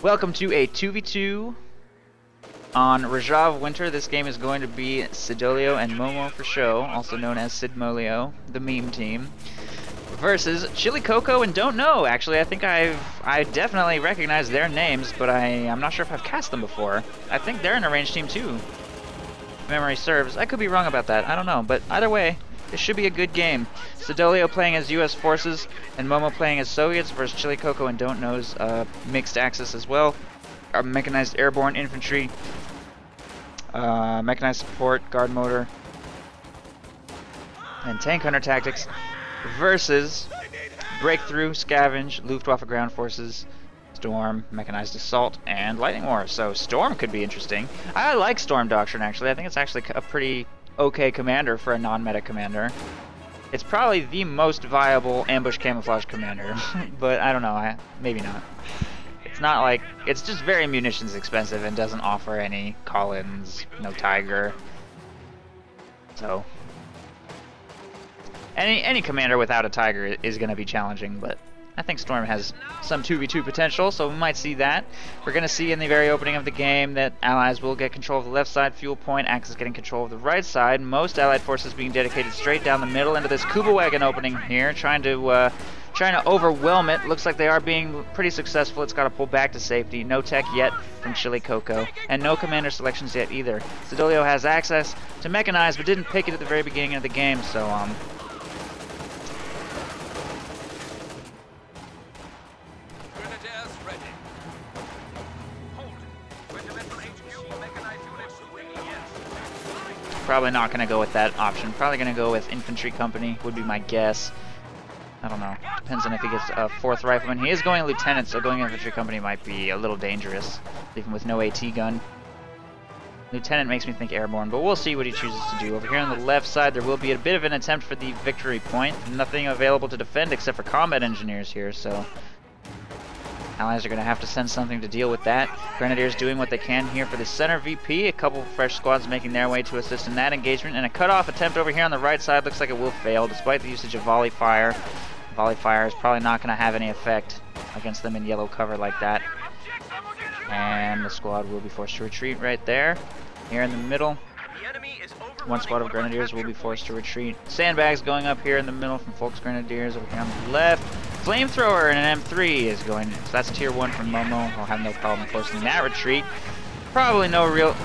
Welcome to a 2v2 on Rzhev Winter. This game is going to be Siddolio and Momo for show, also known as Siddolio, the meme team, versus Chillycoco and DontKnow. Actually, I think I definitely recognize their names, but I'm not sure if I've cast them before. I think they're an arranged team too, if memory serves. I could be wrong about that, I don't know, but either way, this should be a good game. Siddolio playing as US forces, and Momo playing as Soviets versus Chillycoco and DontKnow's mixed axis as well. Our mechanized airborne infantry, mechanized support, guard motor, and tank hunter tactics versus breakthrough, scavenge, Luftwaffe ground forces, storm, mechanized assault, and lightning war. So storm could be interesting. I like storm doctrine actually. I think it's actually a pretty okay commander for a non-meta commander. It's probably the most viable ambush camouflage commander, but I don't know, maybe not. It's not like, it's just very munitions expensive and doesn't offer any call-ins, no Tiger. So any commander without a Tiger is going to be challenging, but I think Storm has some 2v2 potential, so we might see that. We're going to see in the very opening of the game that allies will get control of the left side fuel point, Axis getting control of the right side, most allied forces being dedicated straight down the middle into this Kuba wagon opening here, trying to overwhelm it. Looks like they are being pretty successful. It's got to pull back to safety. No tech yet from Chillycoco, and no commander selections yet either. Siddolio has access to mechanize, but didn't pick it at the very beginning of the game, so probably not going to go with that option. Probably going to go with infantry company, would be my guess. I don't know. Depends on if he gets a 4th rifleman. He is going lieutenant, so going infantry company might be a little dangerous, even with no AT gun. Lieutenant makes me think airborne, but we'll see what he chooses to do. Over here on the left side, there will be a bit of an attempt for the victory point. Nothing available to defend except for combat engineers here, so allies are going to have to send something to deal with that. Grenadiers doing what they can here for the center VP. A couple fresh squads making their way to assist in that engagement. And a cutoff attempt over here on the right side looks like it will fail, despite the usage of volley fire. Volley fire is probably not going to have any effect against them in yellow cover like that. And the squad will be forced to retreat right there. Here in the middle, one squad of Grenadiers will be forced to retreat. Sandbags going up here in the middle from Folks Grenadiers. Over here on the left, Flamethrower and an M3 is going, so that's tier 1 from Momo. I'll have no problem forcing that retreat. Probably no real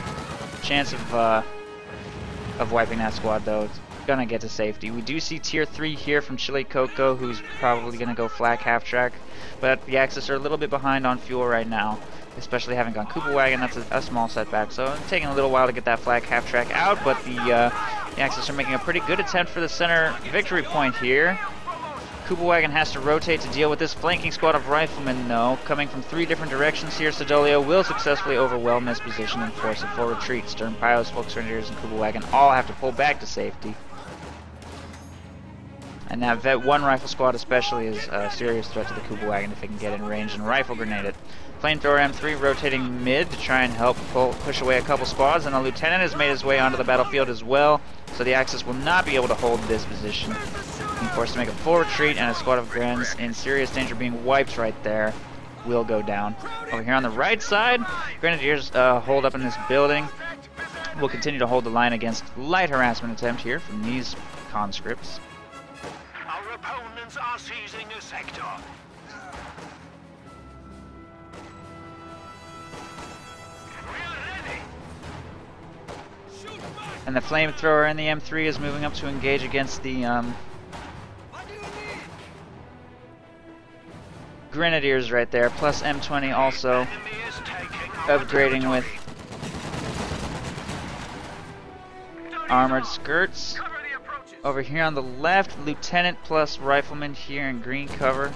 chance of wiping that squad though. It's gonna get to safety. We do see tier 3 here from Chillycoco, who's probably gonna go flak half track, but the Axis are a little bit behind on fuel right now, especially having gone Kuba wagon. That's a small setback, so it's taking a little while to get that flak half track out, but the Axis are making a pretty good attempt for the center victory point here. Kuba wagon has to rotate to deal with this flanking squad of riflemen, though. Coming from 3 different directions here, Siddolio will successfully overwhelm this position and force a full retreat. Stern Pios, Folks Grenadiers, and Kuba wagon all have to pull back to safety. And that Vet 1 rifle squad especially is a serious threat to the Kuba wagon if they can get in range and rifle grenade it. Flamethrower M3 rotating mid to try and help push away a couple squads, and a lieutenant has made his way onto the battlefield as well, so the Axis will not be able to hold this position. Being forced to make a full retreat, and a squad of Grens in serious danger being wiped right there will go down. Over here on the right side, Grenadiers hold up in this building. We'll continue to hold the line against light harassment attempt here from these conscripts. Our opponents are seizing a sector. And the Flamethrower and the M3 is moving up to engage against the Grenadiers right there, plus M20 also upgrading with armored skirts. Over here on the left, Lieutenant plus Rifleman here in green cover.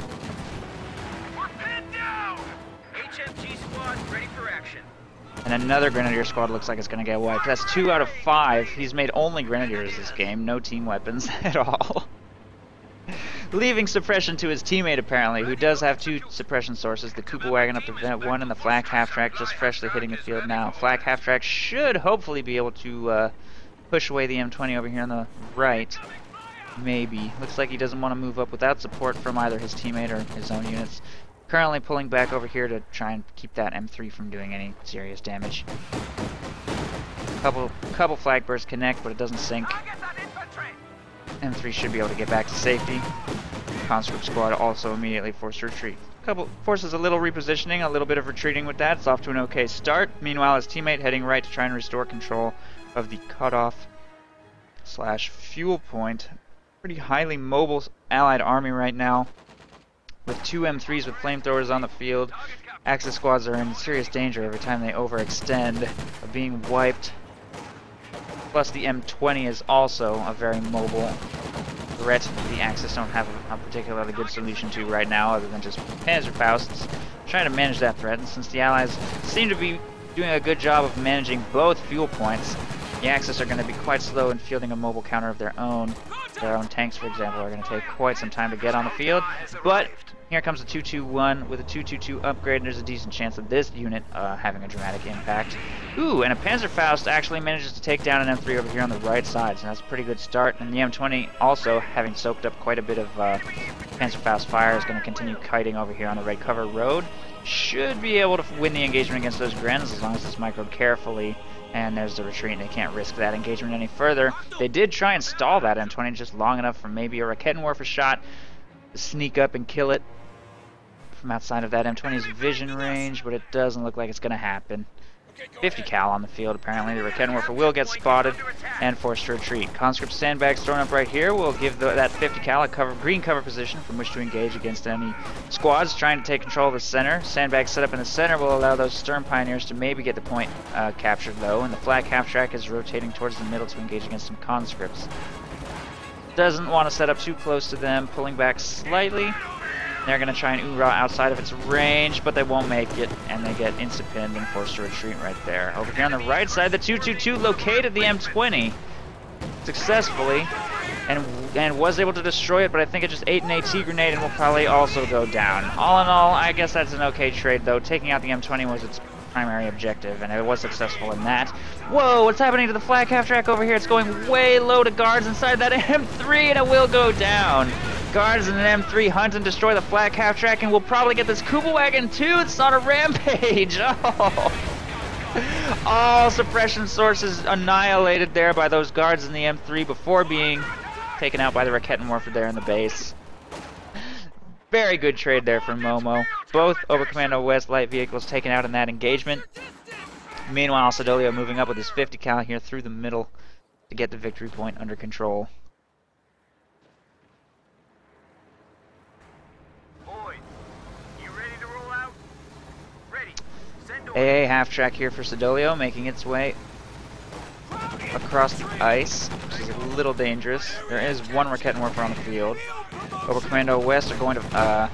And another Grenadier squad looks like it's going to get wiped. That's 2 out of 5. He's made only Grenadiers this game, no team weapons at all. Leaving suppression to his teammate apparently, who does have 2 suppression sources. The Kuba wagon up to Vet 1 and the flak half track just freshly hitting the field now. Flak half track should hopefully be able to push away the M20 over here on the right. Maybe. Looks like he doesn't want to move up without support from either his teammate or his own units. Currently pulling back over here to try and keep that M3 from doing any serious damage. Couple flag bursts connect, but it doesn't sink. M3 should be able to get back to safety. Conscript squad also immediately forced to retreat. Forces a little repositioning, a little bit of retreating with that. It's off to an okay start. Meanwhile, his teammate heading right to try and restore control of the cutoff / fuel point. Pretty highly mobile allied army right now, with 2 M3s with flamethrowers on the field. Axis squads are in serious danger every time they overextend of being wiped. Plus the M20 is also a very mobile threat the Axis don't have a particularly good solution to right now, other than just Panzerfausts trying to manage that threat. And since the Allies seem to be doing a good job of managing both fuel points, the Axis are going to be quite slow in fielding a mobile counter of their own. Their own tanks, for example, are going to take quite some time to get on the field. But here comes a 221 with a 222 upgrade, and there's a decent chance of this unit having a dramatic impact. Ooh, and a Panzerfaust actually manages to take down an M3 over here on the right side, so that's a pretty good start. And the M20 also, having soaked up quite a bit of Panzerfaust fire, is going to continue kiting over here on the red cover road. Should be able to win the engagement against those Grens as long as it's microed carefully. And there's the retreat, and they can't risk that engagement any further. They did try and stall that M20 just long enough for maybe a Raketenwerfer shot to sneak up and kill it from outside of that M20's vision range, but it doesn't look like it's going to happen. 50 cal on the field, apparently. The Raketenwerfer will get spotted and forced to retreat. Conscript sandbags thrown up right here will give that 50 cal a green cover position from which to engage against any squads trying to take control of the center. Sandbags set up in the center will allow those Stern Pioneers to maybe get the point captured, though, and the flag half-track is rotating towards the middle to engage against some conscripts. Doesn't want to set up too close to them, pulling back slightly. They're going to try and oorah outside of its range, but they won't make it, and they get insta-pinned and forced to retreat right there. Over here on the right side, the 222 located the M20 successfully, and was able to destroy it, but I think it just ate an AT grenade and will probably also go down. All in all, I guess that's an okay trade, though. Taking out the M20 was its primary objective, and it was successful in that. Whoa, what's happening to the flag half-track over here? It's going way low to guards inside that M3, and it will go down. Guards and an M3 hunt and destroy the flag half-track, and we'll probably get this Kuba wagon too. It's on a rampage. Oh. All suppression sources annihilated there by those guards in the M3 before being taken out by the Raketenwerfer there in the base. Very good trade there for Momo. Both Oberkommando West light vehicles taken out in that engagement. Meanwhile, Siddolio moving up with his 50 cal here through the middle to get the victory point under control. AA half-track here for Siddolio, making its way across the ice, which is a little dangerous. There is one Raketenwerfer on the field. Oberkommando West are going to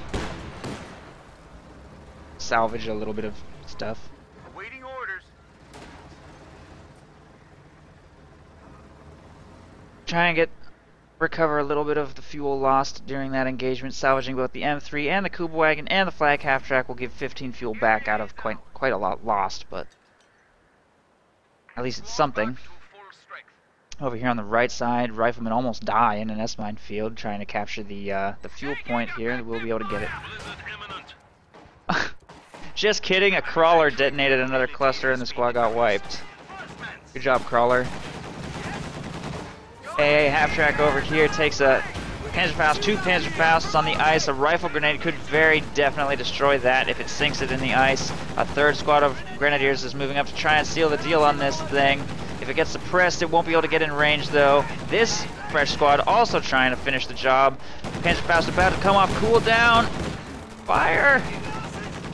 salvage a little bit of stuff. Awaiting orders. Try and recover a little bit of the fuel lost during that engagement. Salvaging both the M3 and the Kuba wagon and the flag half-track will give 15 fuel back out of quite a lot lost, but at least it's something. Over here on the right side, riflemen almost die in an S-mine field trying to capture the fuel point here. We'll be able to get it. Just kidding, a crawler detonated another cluster and the squad got wiped. Good job, crawler. AA half-track over here takes a Panzerfaust, 2 Panzerfausts on the ice. A rifle grenade could very definitely destroy that if it sinks it in the ice. A third squad of grenadiers is moving up to try and seal the deal on this thing. If it gets suppressed, it won't be able to get in range, though. This fresh squad also trying to finish the job. Panzerfaust about to come off cooldown. Fire!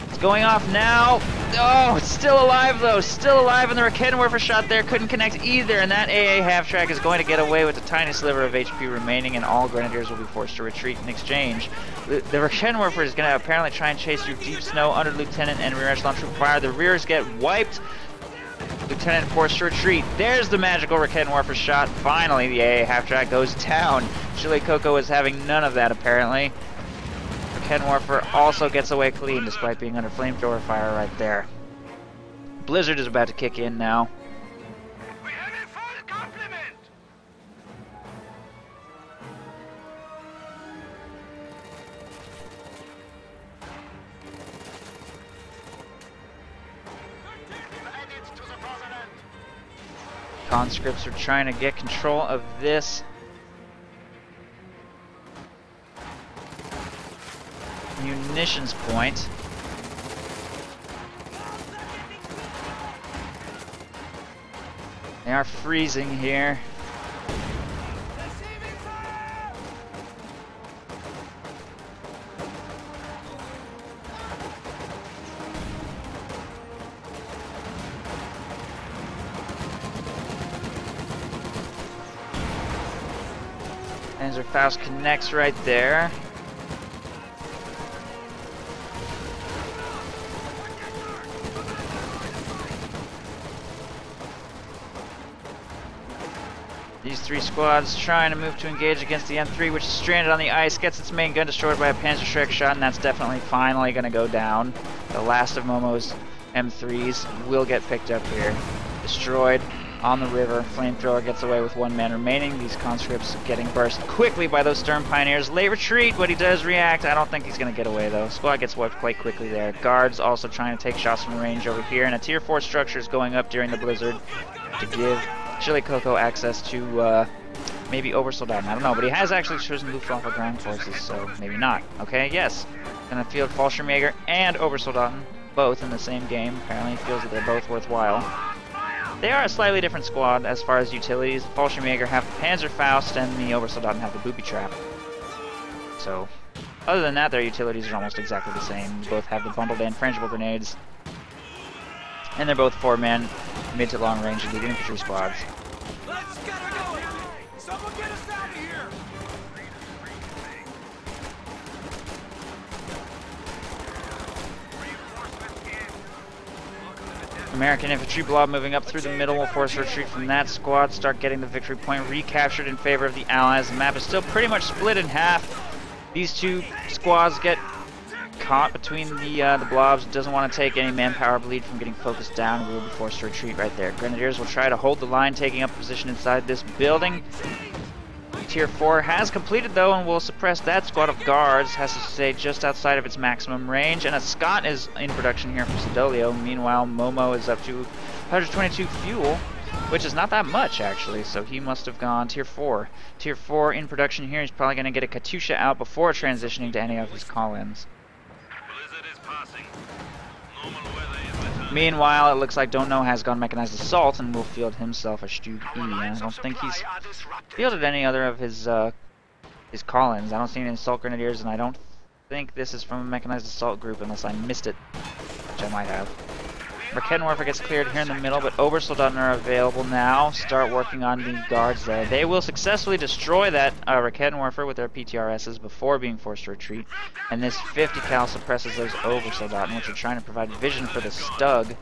It's going off now. Oh, it's still alive, though. Still alive, and the Raketenwerfer shot there couldn't connect either, and that AA half-track is going to get away with a tiny sliver of HP remaining, and all grenadiers will be forced to retreat in exchange. The Raketenwerfer is going to apparently try and chase through deep snow under Lieutenant and rear echelon troop fire. The rears get wiped. Lieutenant forced to retreat. There's the magical Raketenwerfer shot. Finally, the AA half-track goes down. Chillycoco is having none of that, apparently. Raketenwerfer also gets away clean despite being under flamethrower fire right there. Blizzard is about to kick in now. We have a full complement. Conscripts are trying to get control of this munitions point. They are freezing here. Panzerfaust connects right there. These three squads trying to move to engage against the M3, which is stranded on the ice, gets its main gun destroyed by a Panzerschreck shot, and that's definitely finally going to go down. The last of Momo's M3s will get picked up here. Destroyed on the river. Flamethrower gets away with one man remaining. These conscripts getting burst quickly by those Stern Pioneers. Late retreat, but he does react. I don't think he's going to get away, though. Squad gets wiped quite quickly there. Guards also trying to take shots from range over here, and a Tier 4 structure is going up during the blizzard to give Chillycoco access to maybe Obersoldaten. I don't know, but he has actually chosen Luftwaffe ground forces, so maybe not. Okay, yes. Gonna field Fallschirmjäger and Obersoldaten, both in the same game. Apparently he feels that they're both worthwhile. They are a slightly different squad as far as utilities. Fallschirmjäger have the Panzerfaust and the Obersoldaten have the booby trap. So, other than that, their utilities are almost exactly the same. Both have the bundled and frangible grenades. And they're both 4-man, mid to long range elite infantry squads. Let's get her going! Someone get us out of here! American infantry blob moving up through the middle will force retreat from that squad, start getting the victory point recaptured in favor of the Allies. The map is still pretty much split in half. These two squads get caught between the blobs. Doesn't want to take any manpower bleed from getting focused down. Will be forced to retreat right there. Grenadiers will try to hold the line, taking up a position inside this building. Tier 4 has completed though, and will suppress that squad of guards. Has to stay just outside of its maximum range, and a Scot is in production here for Siddolio. Meanwhile, Momo is up to 122 fuel, which is not that much actually, so he must have gone Tier 4. Tier 4 in production here. He's probably going to get a Katyusha out before transitioning to any of his call-ins. Meanwhile, it looks like DontKnow has gone Mechanized Assault and will field himself a Stug E. I don't think he's fielded any other of his call-ins. I don't see any Assault Grenadiers, and I don't think this is from a Mechanized Assault group unless I missed it, which I might have. Raketenwerfer gets cleared here in the middle, but Obersoldaten are available now. Start working on the guards there. They will successfully destroy that Raketenwerfer with their PTRSs before being forced to retreat. And this 50 cal suppresses those Obersoldaten, which are trying to provide vision for the Stug.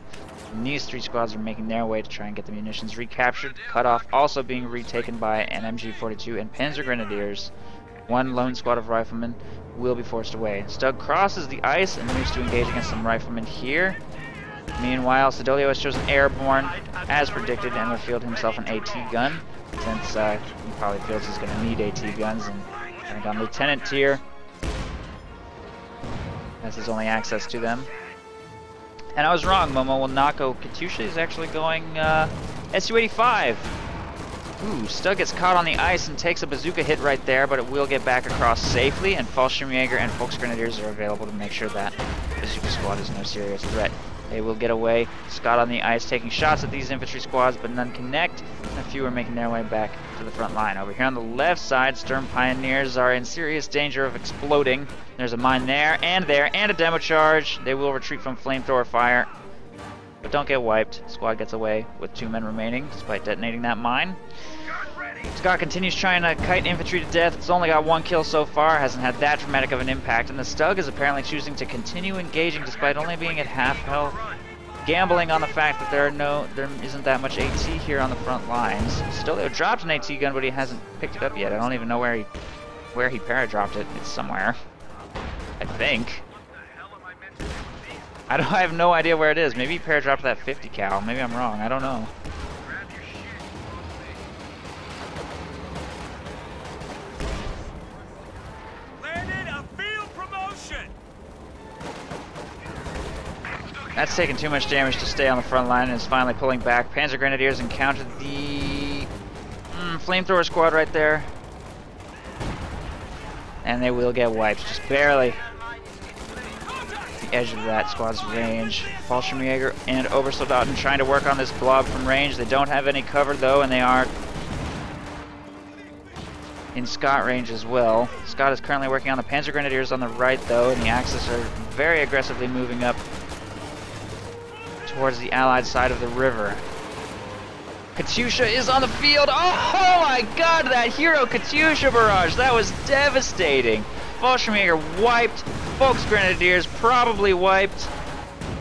And these three squads are making their way to try and get the munitions recaptured. Cut off also being retaken by an MG42 and Panzer Grenadiers. One lone squad of riflemen will be forced away. Stug crosses the ice and moves to engage against some riflemen here. Meanwhile, Siddolio has chosen airborne, as predicted, and will field himself an AT gun, since he probably feels he's going to need AT guns, and having gone Lieutenant tier, that's his only access to them. And I was wrong, Momo will not go Katyusha, he's actually going Su-85. Ooh, Stug gets caught on the ice and takes a bazooka hit right there, but it will get back across safely, and Fallschirmjäger and Volksgrenadiers are available to make sure that bazooka squad is no serious threat. They will get away. Scott on the ice taking shots at these infantry squads, but none connect, and a few are making their way back to the front line. Over here on the left side, Stern Pioneers are in serious danger of exploding. There's a mine there, and a demo charge. They will retreat from flamethrower fire, but don't get wiped. Squad gets away with 2 men remaining, despite detonating that mine. Scott continues trying to kite infantry to death. It's only got 1 kill so far, hasn't had that dramatic of an impact, and the Stug is apparently choosing to continue engaging despite only being at half health, gambling on the fact that there isn't that much AT here on the front lines. Siddolio dropped an AT gun, but he hasn't picked it up yet. I don't even know where he para-dropped it. It's somewhere, I think. I have no idea where it is. Maybe he para-dropped that 50 cal. Maybe I'm wrong. I don't know. That's taking too much damage to stay on the front line and is finally pulling back. Panzer Grenadiers encountered the flamethrower squad right there. And they will get wiped, just barely. The edge of that squad's range. Fallschirmjäger and Obersoldaten trying to work on this blob from range. They don't have any cover though, and they are in Scott range as well. Scott is currently working on the Panzer Grenadiers on the right though, and the Axis are very aggressively moving up towards the Allied side of the river. Katyusha is on the field. Oh my god, that hero Katyusha barrage, that was devastating. Fallschirmjäger wiped, Volks Grenadiers probably wiped.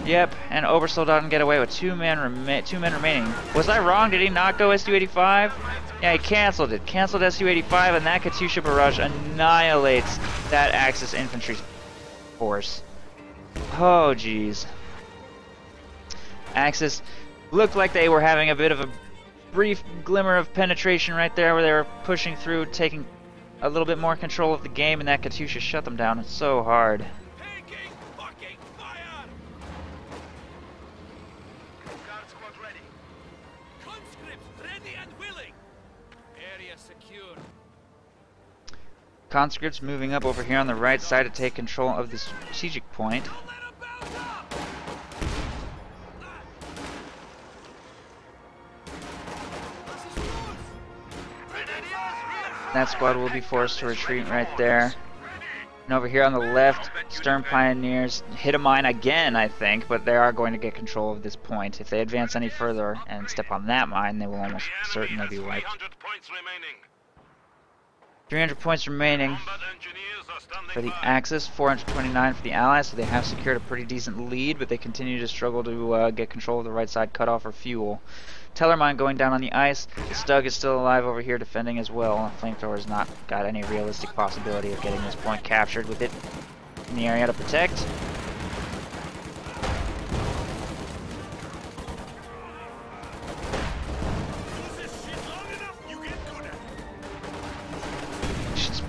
Yep, and Obersoldaten get away with two men remaining. Was I wrong? Did he not go Su-85? Yeah, he canceled it. Canceled Su-85, and that Katyusha barrage annihilates that Axis infantry force. Oh, jeez. Axis looked like they were having a bit of a brief glimmer of penetration right there, where they were pushing through, taking a little bit more control of the game, and that Katyusha shut them down. It's so hard. Conscripts moving up over here on the right side to take control of the strategic point. That squad will be forced to retreat right there. And over here on the left, Stern Pioneers hit a mine again, I think, but they are going to get control of this point. If they advance any further and step on that mine, they will almost certainly be wiped. 300 points remaining for the Axis, 429 for the Allies, so they have secured a pretty decent lead, but they continue to struggle to get control of the right side, cut off for fuel. Tellermine going down on the ice. The Stug is still alive over here defending as well. Flamethrower has not got any realistic possibility of getting this point captured with it in the area to protect.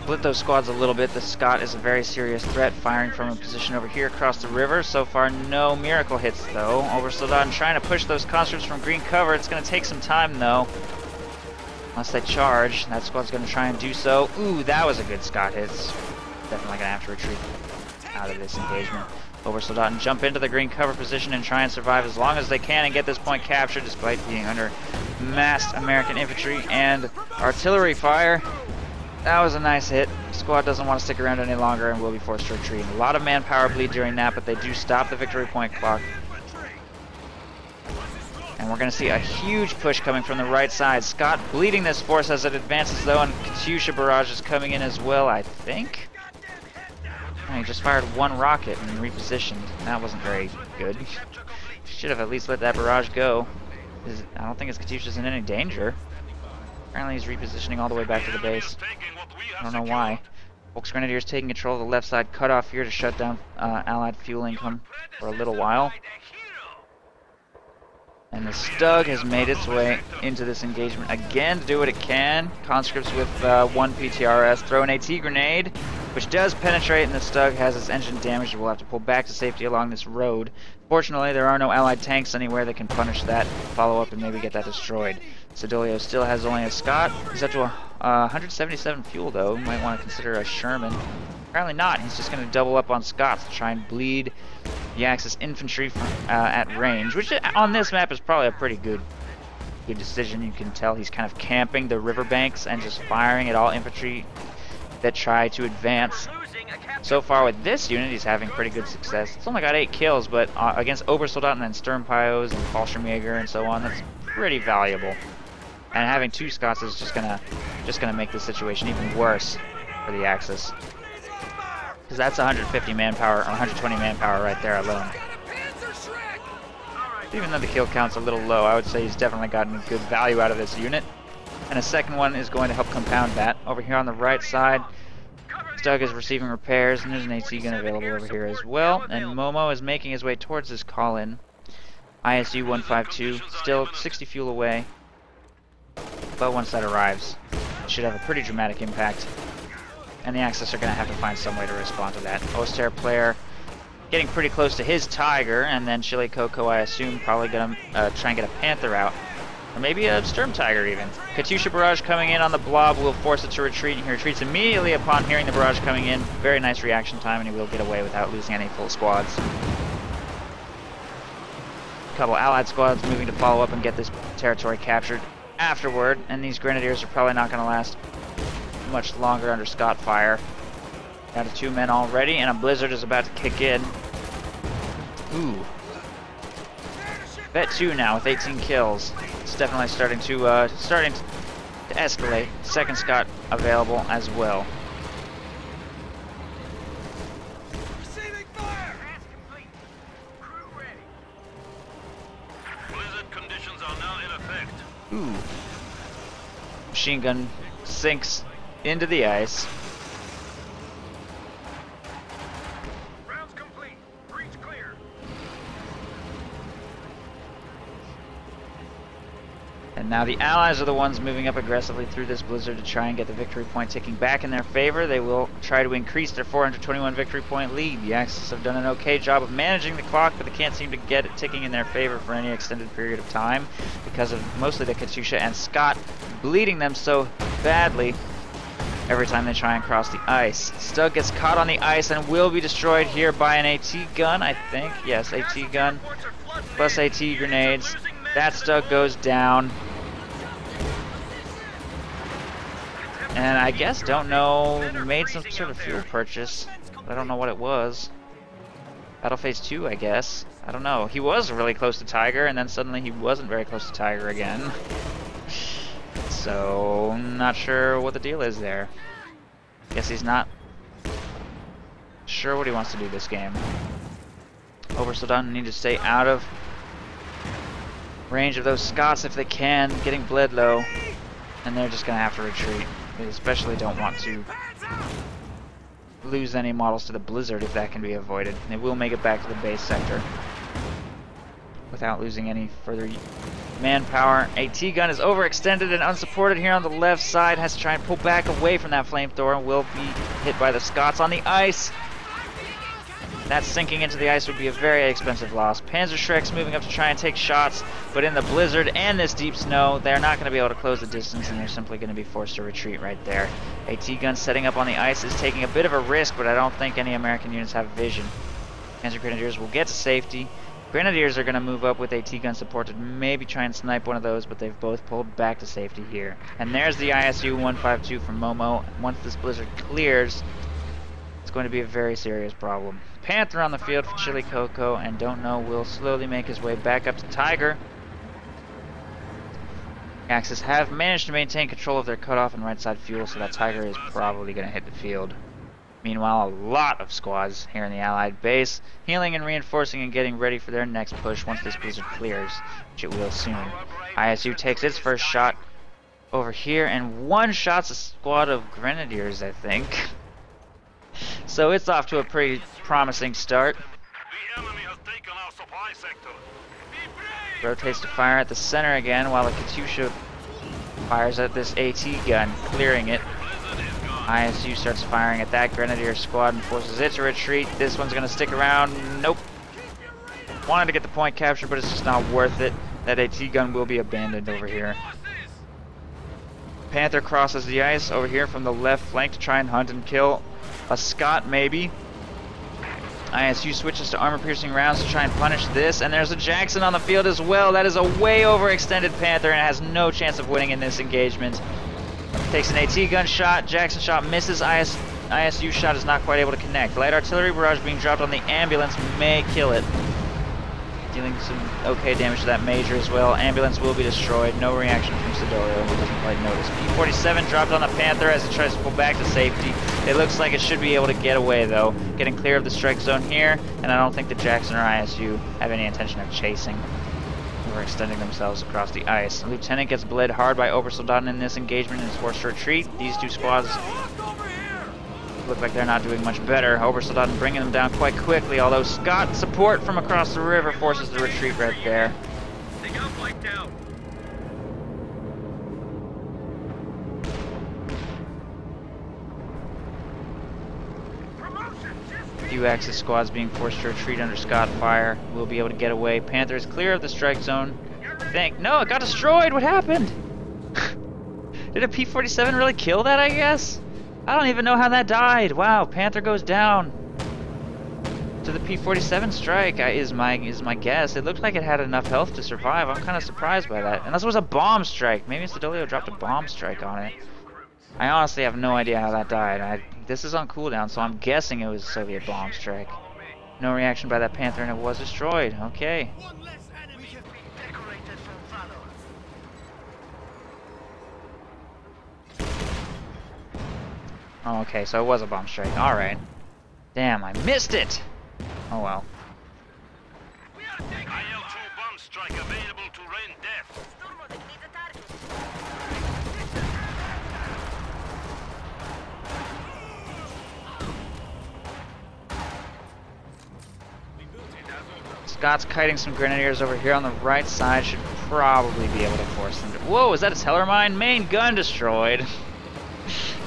Split those squads a little bit. The Scott is a very serious threat, firing from a position over here across the river. So far, no miracle hits, though. Obersoldaten trying to push those conscripts from green cover. It's going to take some time, though. Unless they charge. That squad's going to try and do so. Ooh, that was a good Scott hit. Definitely going to have to retreat out of this engagement. Obersoldaten jump into the green cover position and try and survive as long as they can and get this point captured, despite being under massed American infantry and artillery fire. That was a nice hit. Squad doesn't want to stick around any longer and will be forced to retreat. A lot of manpower bleed during that, but they do stop the victory point clock. And we're going to see a huge push coming from the right side. Scott bleeding this force as it advances, though, and Katyusha barrage is coming in as well, I think. Oh, he just fired one rocket and repositioned. That wasn't very good. Should have at least let that barrage go. I don't think his Katyusha's in any danger. Apparently he's repositioning all the way back to the base. I don't know why. Volks Grenadiers taking control of the left side cutoff here to shut down Allied fuel income for a little while. And the Stug has made its way into this engagement again to do what it can. Conscripts with one PTRS throw an AT grenade, which does penetrate, and the Stug has its engine damaged. We'll have to pull back to safety along this road. Fortunately, there are no Allied tanks anywhere that can punish that, follow up, and maybe get that destroyed. Siddolio still has only a Scott. He's up to 177 fuel, though. Might want to consider a Sherman. Apparently not. He's just going to double up on Scots to try and bleed the Axis infantry from, at range, which on this map is probably a pretty good decision. You can tell he's kind of camping the riverbanks and just firing at all infantry that try to advance. So far with this unit, he's having pretty good success. It's only got 8 kills, but against Obersoldaten and Sturmpios and Fallschirmjäger and so on, that's pretty valuable. And having 2 Scots is just gonna make the situation even worse for the Axis. Because that's 150 manpower, or 120 manpower right there alone. Even though the kill count's a little low, I would say he's definitely gotten good value out of this unit. And a second one is going to help compound that. Over here on the right side, Stug is receiving repairs, and there's an AT gun available over here as well. And Momo is making his way towards this call-in. ISU 152, still 60 fuel away. But once that arrives, it should have a pretty dramatic impact. And the Axis are going to have to find some way to respond to that. Oster player getting pretty close to his Tiger, and then Chillycoco, I assume, probably gonna try and get a Panther out. Or maybe a Sturm Tiger even. Katyusha barrage coming in on the blob will force it to retreat, and he retreats immediately upon hearing the barrage coming in. Very nice reaction time, and he will get away without losing any full squads. A couple allied squads moving to follow up and get this territory captured afterward, and these Grenadiers are probably not going to last much longer under Scott fire. Down to 2 men already, and a blizzard is about to kick in. Ooh. Bet 2 now with 18 kills. It's definitely starting to escalate. Second Scott available as well. Receiving fire! Complete. Crew ready. Blizzard conditions are now in effect. Ooh. Machine gun sinks into the ice. Rounds complete. Breach clear. And now the Allies are the ones moving up aggressively through this blizzard to try and get the victory point ticking back in their favor. They will try to increase their 421 victory point lead. The Axis have done an okay job of managing the clock, but they can't seem to get it ticking in their favor for any extended period of time because of mostly the Katyusha and Scott bleeding them so badly every time they try and cross the ice. Stug gets caught on the ice and will be destroyed here by an AT gun, I think. Yes, AT gun plus AT grenades. That Stug goes down. And I guess DontKnow made some sort of fuel purchase. I don't know what it was. Battle phase 2, I guess. I don't know. He was really close to Tiger, and then suddenly he wasn't very close to Tiger again. So, not sure what the deal is there. Guess he's not sure what he wants to do this game. Obersoldaten need to stay out of range of those Scots if they can, getting bled low, and they're just going to have to retreat. They especially don't want to lose any models to the blizzard if that can be avoided. They will make it back to the base sector without losing any further manpower. AT gun is overextended and unsupported here on the left side. Has to try and pull back away from that flamethrower and will be hit by the Scots on the ice. That sinking into the ice would be a very expensive loss. Panzerschrecks moving up to try and take shots, but in the blizzard and this deep snow, they're not going to be able to close the distance, and they're simply going to be forced to retreat right there. AT gun setting up on the ice is taking a bit of a risk, but I don't think any American units have vision. Panzer Grenadiers will get to safety. Grenadiers are going to move up with AT gun support to maybe try and snipe one of those, but they've both pulled back to safety here. And there's the ISU 152 from Momo. Once this blizzard clears, it's going to be a very serious problem. Panther on the field for Chillycoco, and DontKnow will slowly make his way back up to Tiger. Axis have managed to maintain control of their cutoff and right side fuel, so that Tiger is probably going to hit the field. Meanwhile, a lot of squads here in the Allied base, healing and reinforcing and getting ready for their next push once this blizzard clears, which it will soon. ISU takes its first shot over here, and one-shots a squad of Grenadiers, I think. So it's off to a pretty promising start. The enemy has taken our supply sector. Rotates to fire at the center again, while the Katyusha fires at this AT gun, clearing it. ISU starts firing at that Grenadier squad and forces it to retreat. This one's going to stick around. Nope. Wanted to get the point captured, but it's just not worth it. That AT gun will be abandoned over here. Panther crosses the ice over here from the left flank to try and hunt and kill a Scot, maybe. ISU switches to armor-piercing rounds to try and punish this, and there's a Jackson on the field as well. That is a way overextended Panther and has no chance of winning in this engagement. Takes an AT gun shot, Jackson shot misses, ISU shot is not quite able to connect. Light artillery barrage being dropped on the ambulance may kill it. Dealing some okay damage to that Major as well. Ambulance will be destroyed. No reaction from Siddolio, who doesn't quite notice. P-47 dropped on the Panther as it tries to pull back to safety. It looks like it should be able to get away though. Getting clear of the strike zone here, and I don't think the Jackson or ISU have any intention of chasing or extending themselves across the ice. The Lieutenant gets bled hard by Obersoldaten in this engagement and is forced to retreat. These two squads look like they're not doing much better. Obersoldaten bringing them down quite quickly, although Scott support from across the river forces the retreat right there. They got wiped out. few Axis squads being forced to retreat under Scott fire. We'll be able to get away. Panther is clear of the strike zone. I think. No, it got destroyed! What happened? Did a P-47 really kill that, I guess? I don't even know how that died. Wow, Panther goes down to the P-47 strike is my guess. It looked like it had enough health to survive. I'm kind of surprised by that. Unless it was a bomb strike. Maybe Siddolio dropped a bomb strike on it. I honestly have no idea how that died. This is on cooldown, so I'm guessing it was a Soviet bomb strike. No reaction by that Panther, and it was destroyed. Okay. Oh, okay, so it was a bomb strike. Alright. Damn, I missed it! Oh well. IL-2 bomb strike available to rain death. Scott's kiting some grenadiers over here on the right side. Should probably be able to force them to... Whoa, is that a teller mine? Main gun destroyed.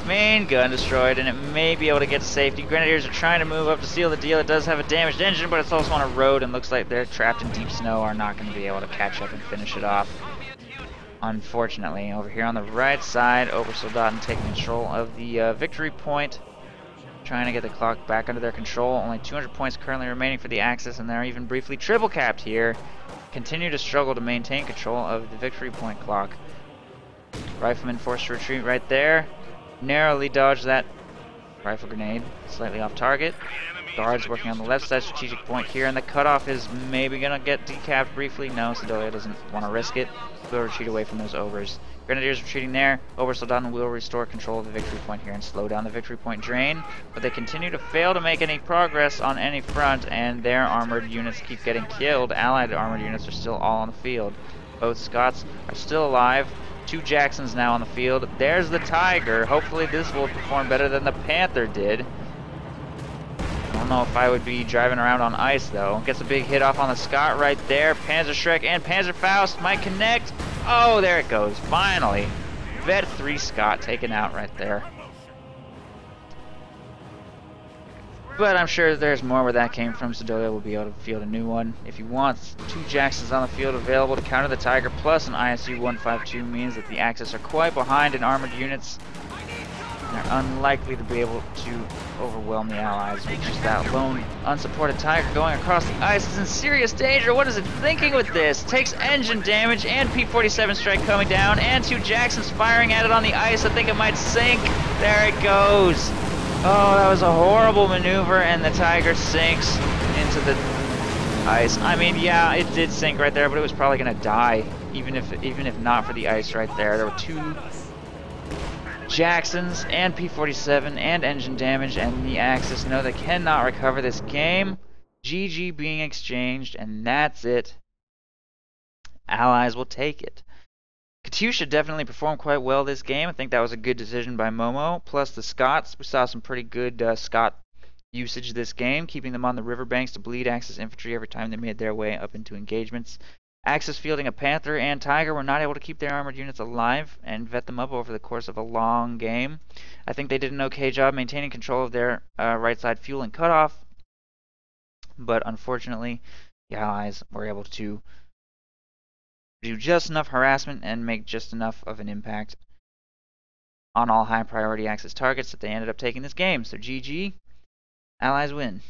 Main gun destroyed, and it may be able to get to safety. Grenadiers are trying to move up to seal the deal. It does have a damaged engine, but it's also on a road, and looks like they're trapped in deep snow, are not going to be able to catch up and finish it off. Unfortunately, over here on the right side, Obersoldaten taking control of the victory point. Trying to get the clock back under their control. Only 200 points currently remaining for the Axis, and they're even briefly triple capped here. Continue to struggle to maintain control of the victory point clock. Riflemen forced to retreat right there. Narrowly dodged that rifle grenade. Slightly off target. Guards working on the left side strategic point here, and the cutoff is maybe going to get decapped briefly. No, Siddolio doesn't want to risk it. We'll retreat away from those overs. Grenadiers retreating there. Obersoldaten will restore control of the victory point here and slow down the victory point drain, but they continue to fail to make any progress on any front, and their armored units keep getting killed. Allied armored units are still all on the field. Both Scots are still alive. 2 Jacksons now on the field. There's the Tiger. Hopefully this will perform better than the Panther did. I don't know if I would be driving around on ice though. Gets a big hit off on the Scot right there. Panzerschreck and Panzerfaust might connect. Oh, there it goes. Finally. Vet 3 Scot taken out right there. But I'm sure there's more where that came from. Siddolio will be able to field a new one if he wants. 2 Jacksons on the field available to counter the Tiger, plus an ISU 152 means that the Axis are quite behind in armored units. And they're unlikely to be able to overwhelm the Allies, which is that lone unsupported Tiger going across the ice is in serious danger. What is it thinking with this? Takes engine damage and P-47 strike coming down, and 2 Jacksons firing at it on the ice. I think it might sink. There it goes. Oh, that was a horrible maneuver, and the Tiger sinks into the ice. I mean, yeah, it did sink right there, but it was probably gonna die, even if not for the ice right there. There were 2 Jacksons and P-47 and engine damage, and the Axis know they cannot recover this game. GG being exchanged, and that's it. Allies will take it. Katyusha definitely performed quite well this game. I think that was a good decision by Momo. Plus the Scots, we saw some pretty good Scot usage this game, keeping them on the riverbanks to bleed Axis infantry every time they made their way up into engagements. Axis fielding a Panther and Tiger were not able to keep their armored units alive and vet them up over the course of a long game. I think they did an okay job maintaining control of their right side fuel and cutoff, but unfortunately the Allies were able to do just enough harassment and make just enough of an impact on all high priority Axis targets that they ended up taking this game. So GG, Allies win.